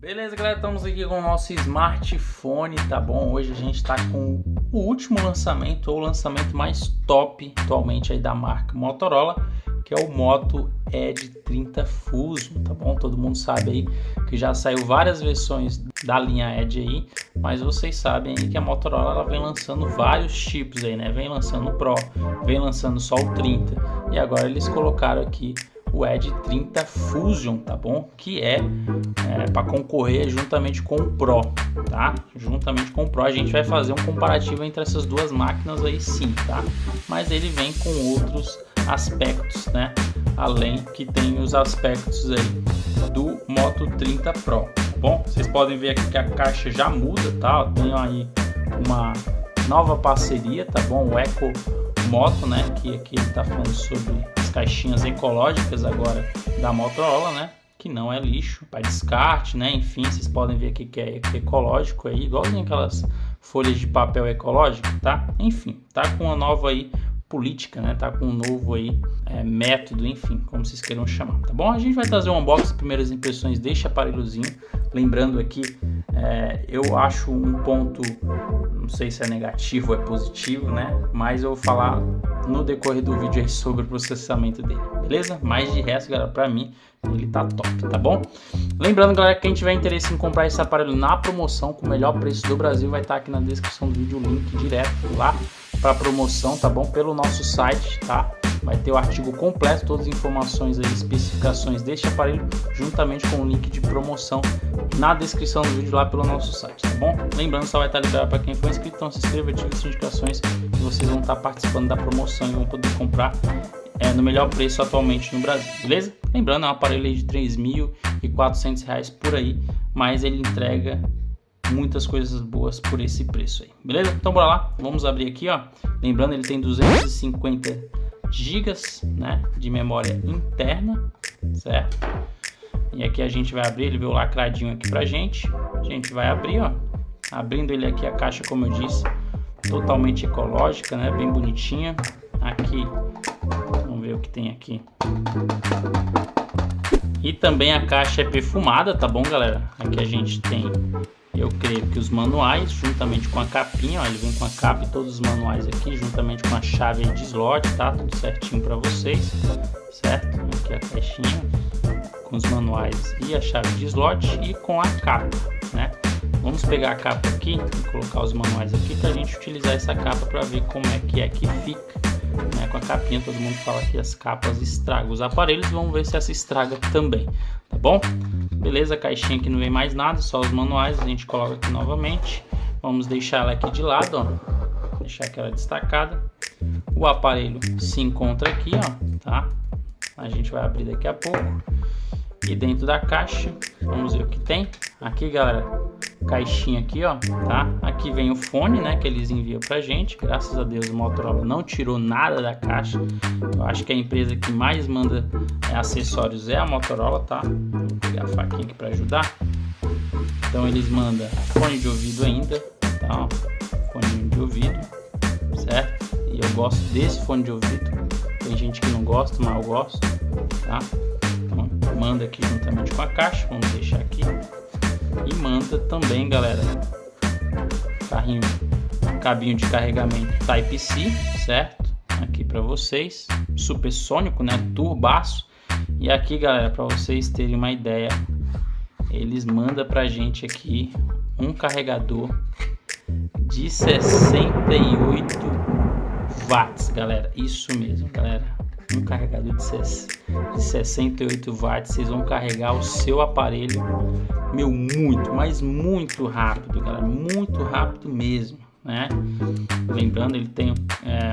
Beleza, galera, estamos aqui com o nosso smartphone, tá bom? Hoje a gente está com o último lançamento, ou o lançamento mais top atualmente aí da marca Motorola, que é o Moto Edge 30 Fusion, tá bom? Todo mundo sabe aí que já saiu várias versões da linha Edge aí, mas vocês sabem aí que a Motorola ela vem lançando vários chips aí, né? Vem lançando o Pro, vem lançando só o 30, e agora eles colocaram aqui o Edge 30 Fusion, tá bom? Que é para concorrer juntamente com o Pro, tá? Juntamente com o Pro a gente vai fazer um comparativo entre essas duas máquinas aí sim, tá? Mas ele vem com outros aspectos, né? Além que tem os aspectos aí do Moto 30 Pro, tá bom? Vocês podem ver aqui que a caixa já muda, tá? Tem aí uma nova parceria, tá bom? O Eco Moto, né? Que aqui ele tá falando sobre caixinhas ecológicas agora da Motorola, né? Que não é lixo para descarte, né? Enfim, vocês podem ver aqui que é ecológico aí, igualzinho aquelas folhas de papel ecológico, tá? Enfim, tá com uma nova aí política, né? Tá com um novo aí método, enfim, como vocês queiram chamar, tá bom? A gente vai trazer um unboxing, primeiras impressões deste aparelhozinho. Lembrando aqui, eu acho um ponto, não sei se é negativo ou é positivo, né? Mas eu vou falar no decorrer do vídeo aí sobre o processamento dele, beleza? Mas de resto, galera, pra mim ele tá top, tá bom? Lembrando, galera, que quem tiver interesse em comprar esse aparelho na promoção com o melhor preço do Brasil, vai estar aqui na descrição do vídeo o link direto lá para promoção, tá bom? Pelo nosso site, tá? Vai ter o artigo completo, todas as informações aí, especificações deste aparelho, juntamente com o link de promoção na descrição do vídeo lá pelo nosso site, tá bom? Lembrando, só vai estar liberado para quem for inscrito, então se inscreva, ative as notificações e vocês vão estar participando da promoção e vão poder comprar no melhor preço atualmente no Brasil, beleza? Lembrando, é um aparelho de R$ 3.400 por aí, mas ele entrega muitas coisas boas por esse preço aí, beleza? Então bora lá, vamos abrir aqui, ó. Lembrando, ele tem 250 GB, né, de memória interna, certo? E aqui a gente vai abrir, ele veio lacradinho aqui pra gente. A gente vai abrir, ó. Abrindo ele aqui, a caixa, como eu disse, totalmente ecológica, né, bem bonitinha. Aqui, vamos ver o que tem aqui. E também a caixa é perfumada, tá bom, galera? Aqui a gente tem, eu creio que os manuais, juntamente com a capinha, ó, ele vem com a capa e todos os manuais aqui, juntamente com a chave de slot, tá? Tudo certinho para vocês, certo? Aqui a caixinha, com os manuais e a chave de slot e com a capa, né? Vamos pegar a capa aqui e colocar os manuais aqui para a gente utilizar essa capa para ver como é que fica, né? Com a capinha, todo mundo fala que as capas estragam os aparelhos, vamos ver se essa estraga também, tá bom? Beleza, a caixinha aqui não vem mais nada, só os manuais, a gente coloca aqui novamente. Vamos deixar ela aqui de lado, ó, deixar aquela destacada. O aparelho se encontra aqui, ó, tá? A gente vai abrir daqui a pouco. E dentro da caixa, vamos ver o que tem. Aqui, galera, caixinha aqui, ó, tá? Aqui vem o fone, né, que eles enviam pra gente. Graças a Deus o Motorola não tirou nada da caixa. Eu acho que a empresa que mais manda acessórios é a Motorola, tá? Vou pegar a faquinha aqui pra ajudar. Então eles mandam fone de ouvido ainda, tá? Ó, fone de ouvido, certo? E eu gosto desse fone de ouvido. Tem gente que não gosta, mas eu gosto, tá? Então manda aqui juntamente com a caixa, vamos deixar aqui. E manda também, galera, cabinho de carregamento Type-C, certo? Aqui para vocês, supersônico, né? Turbaço. E aqui, galera, para vocês terem uma ideia, eles mandam pra gente aqui um carregador de 68 watts, galera. Isso mesmo, galera. Um carregador de 68 watts, vocês vão carregar o seu aparelho, meu, muito, mas muito rápido, galera, muito rápido mesmo, né? Lembrando, ele tem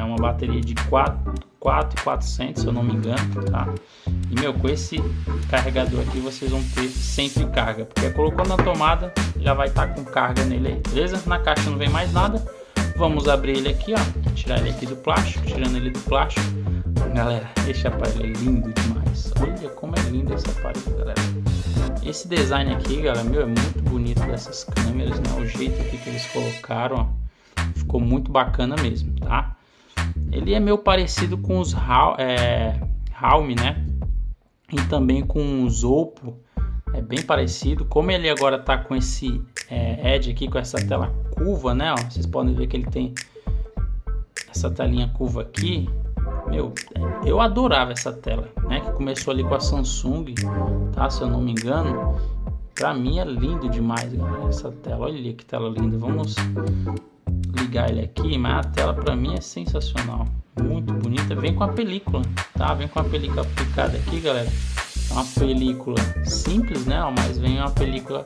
uma bateria de 4.400, se eu não me engano, tá? E, meu, com esse carregador aqui vocês vão ter sempre carga, porque colocou na tomada, já vai estar com carga nele aí, beleza? Na caixa não vem mais nada. Vamos abrir ele aqui, ó, tirar ele aqui do plástico, tirando ele do plástico. Galera, esse aparelho é lindo demais. Olha como é lindo esse aparelho, galera. Esse design aqui, galera, meu, é muito bonito dessas câmeras, né? O jeito aqui que eles colocaram, ó, ficou muito bacana mesmo, tá? Ele é meio parecido com os Realme, né? E também com os Oppo É bem parecido. Como ele agora tá com esse Edge aqui, com essa tela curva, né? Ó, vocês podem ver que ele tem essa telinha curva aqui. Meu, eu adorava essa tela, né? Que começou ali com a Samsung, tá? Se eu não me engano. Pra mim é lindo demais, galera, essa tela. Olha que tela linda. Vamos ligar ele aqui, mas a tela pra mim é sensacional. Muito bonita. Vem com a película, tá? Vem com a película aplicada aqui, galera. É uma película simples, né? Mas vem uma película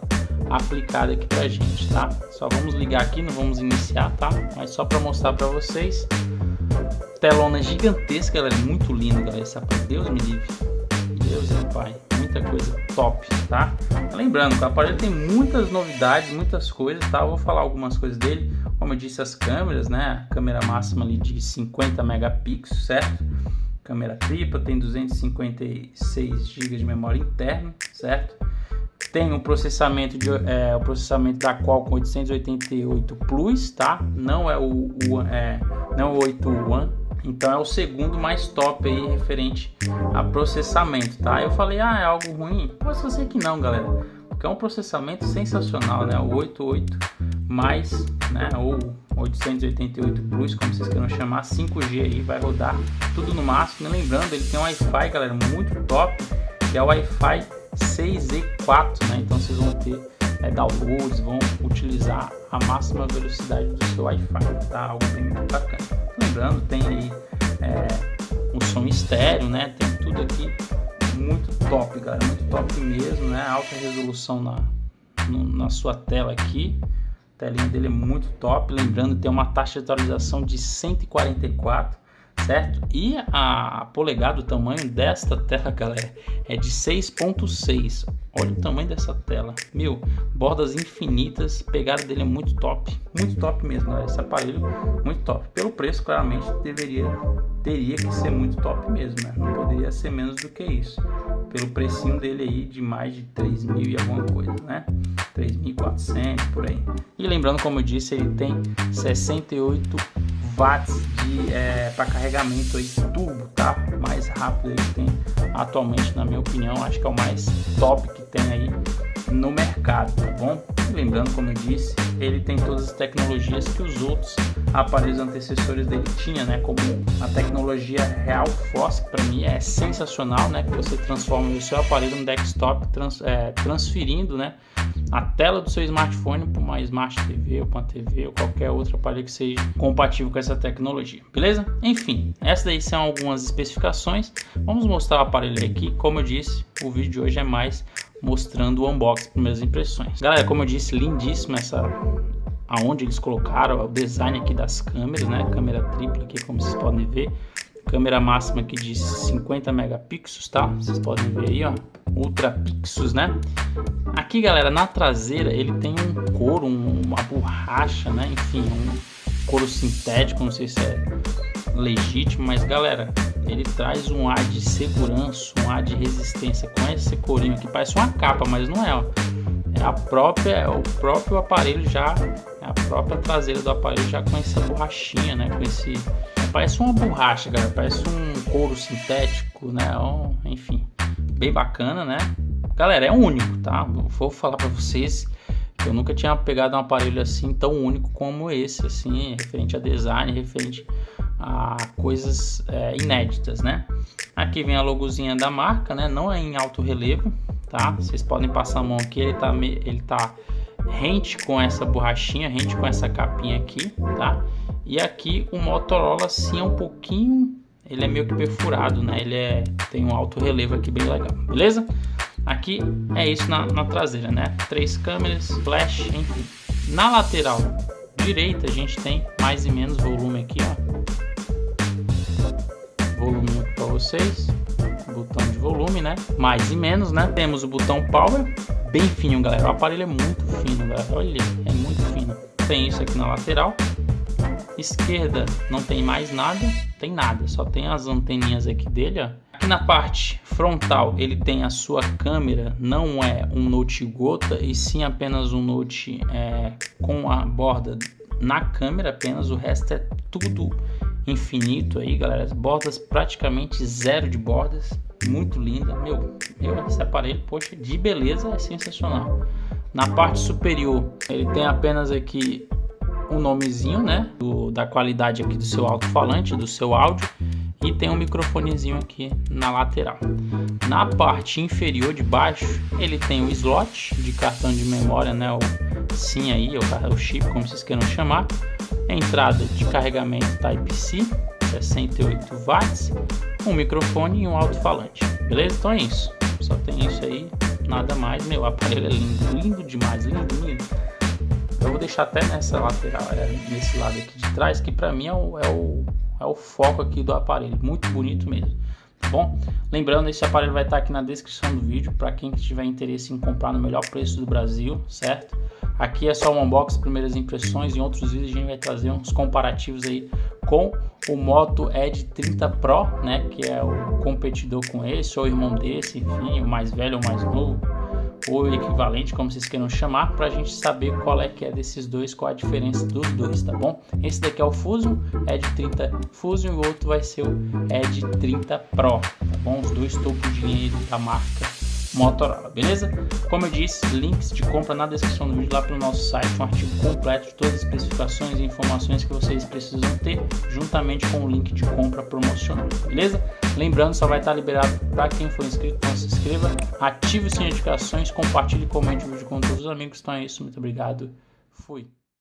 aplicada aqui pra gente, tá? Só vamos ligar aqui, não vamos iniciar, tá? Mas só pra mostrar pra vocês. Telona gigantesca, galera. Muito lindo, galera. Esse aparelho, Deus me livre. Deus é pai. Muita coisa top, tá? Lembrando que o aparelho tem muitas novidades, muitas coisas, tá? Eu vou falar algumas coisas dele. Como eu disse, as câmeras, né? A câmera máxima ali de 50 megapixels, certo? Câmera tripla, tem 256 GB de memória interna, certo? Tem um processamento o processamento da Qualcomm 888 Plus, tá? Não é o 8 One, então é o segundo mais top aí referente a processamento, tá? Eu falei, é algo ruim? Posso ser que não, galera, porque é um processamento sensacional, né? O 88 mais, né? Ou 888 Plus, como vocês queiram chamar, 5G aí, vai rodar tudo no máximo. E lembrando, ele tem um Wi-Fi, galera, muito top, que é o Wi-Fi 6E4, né? Então vocês vão ter downloads, vão utilizar a máxima velocidade do seu Wi-Fi, tá? Algo bem bacana. Lembrando, tem aí o som estéreo, né? Tem tudo aqui muito top, galera, muito top mesmo, né? Alta resolução na sua tela aqui. A telinha dele é muito top. Lembrando, tem uma taxa de atualização de 144, certo? E a polegada, o tamanho desta tela, galera, é de 6.6. Olha o tamanho dessa tela, meu, bordas infinitas. A pegada dele é muito top mesmo, galera. Esse aparelho muito top. Pelo preço, claramente teria que ser muito top mesmo, né? Não poderia ser menos do que isso. Pelo precinho dele aí de mais de 3 mil e alguma coisa, né? 3.400 por aí. E lembrando, como eu disse, ele tem 68 watts para carregamento aí turbo, tá? Mais rápido aí que tem atualmente, na minha opinião. Acho que é o mais top que tem aí no mercado, tá bom? E lembrando, como eu disse, ele tem todas as tecnologias que os outros aparelhos antecessores dele tinha, né? Como a tecnologia Real Force, que para mim é sensacional, né? Que você transforma o seu aparelho no desktop, transferindo, né, a tela do seu smartphone para uma Smart TV ou para uma TV ou qualquer outro aparelho que seja compatível com essa tecnologia, beleza? Enfim, essas daí são algumas especificações. Vamos mostrar o aparelho aqui. Como eu disse, o vídeo de hoje é mais mostrando o unboxing, primeiras impressões. Galera, como eu disse, lindíssima aonde eles colocaram o design aqui das câmeras, né? Câmera tripla aqui, como vocês podem ver. Câmera máxima aqui de 50 megapixels, tá? Vocês podem ver aí, ó, ultra pixels, né? Aqui, galera, na traseira ele tem um couro, uma borracha, né? Enfim, um couro sintético, não sei se é legítimo, mas, galera, ele traz um ar de segurança, um ar de resistência com esse courinho aqui. Parece uma capa, mas não é, ó. É o próprio aparelho já, a própria traseira do aparelho já com essa borrachinha, né? Com esse, parece uma borracha, galera, parece um couro sintético, né? Enfim, bem bacana, né? Galera, é único, tá? Vou falar para vocês que eu nunca tinha pegado um aparelho assim tão único como esse, assim, referente a design, referente a coisas inéditas, né? Aqui vem a logozinha da marca, né? Não é em alto relevo, tá? Vocês podem passar a mão aqui, ele tá rente com essa borrachinha, rente com essa capinha aqui, tá? E aqui o Motorola sim é um pouquinho, ele é meio que perfurado, né? Ele tem um alto relevo aqui bem legal, beleza? Aqui é isso na traseira, né? 3 câmeras, flash, enfim. Na lateral direita a gente tem mais e menos volume aqui, ó. Volume aqui para vocês, botão de volume, né? Mais e menos, né? Temos o botão power, bem fino, galera. O aparelho é muito fino, galera. Olha, é muito fino. Tem isso aqui na lateral. Esquerda não tem mais nada, tem nada, só tem as anteninhas aqui dele, ó. Aqui na parte frontal ele tem a sua câmera, não é um Note gota, e sim apenas um Note com a borda na câmera apenas. O resto é tudo infinito aí, galera. As bordas praticamente zero de bordas, muito linda, esse aparelho, poxa, de beleza é sensacional. Na parte superior ele tem apenas aqui um nomezinho, né, da qualidade aqui do seu alto-falante, do seu áudio, e tem um microfonezinho aqui na lateral. Na parte inferior de baixo ele tem o slot de cartão de memória, né, o SIM aí, o chip, como vocês queiram chamar, entrada de carregamento Type-C, 68 watts, um microfone e um alto-falante, beleza? Então é isso, só tem isso aí, nada mais. O aparelho é lindo, lindo demais, lindo. Eu vou deixar até nessa lateral, nesse lado aqui de trás, que para mim é o foco aqui do aparelho, muito bonito mesmo, tá bom? Lembrando, esse aparelho vai estar aqui na descrição do vídeo para quem tiver interesse em comprar no melhor preço do Brasil, certo? Aqui é só um unboxing, primeiras impressões. Em outros vídeos a gente vai trazer uns comparativos aí com o Moto Edge 30 Pro, né, que é o competidor com esse, ou o irmão desse, enfim, o mais velho ou mais novo, ou o equivalente, como vocês queiram chamar, para a gente saber qual é que é desses dois, qual a diferença dos dois, tá bom? Esse daqui é o Fusion, Edge 30 Fusion, e o outro vai ser o Edge 30 Pro, tá bom? Os dois topos de linha da marca Motorola, beleza? Como eu disse, links de compra na descrição do vídeo, lá pelo nosso site, um artigo completo de todas as especificações e informações que vocês precisam ter, juntamente com o link de compra promocional, beleza? Lembrando, só vai estar liberado para quem for inscrito, então se inscreva, ative o sininho de notificações, compartilhe e comente o vídeo com todos os amigos. Então é isso, muito obrigado, fui!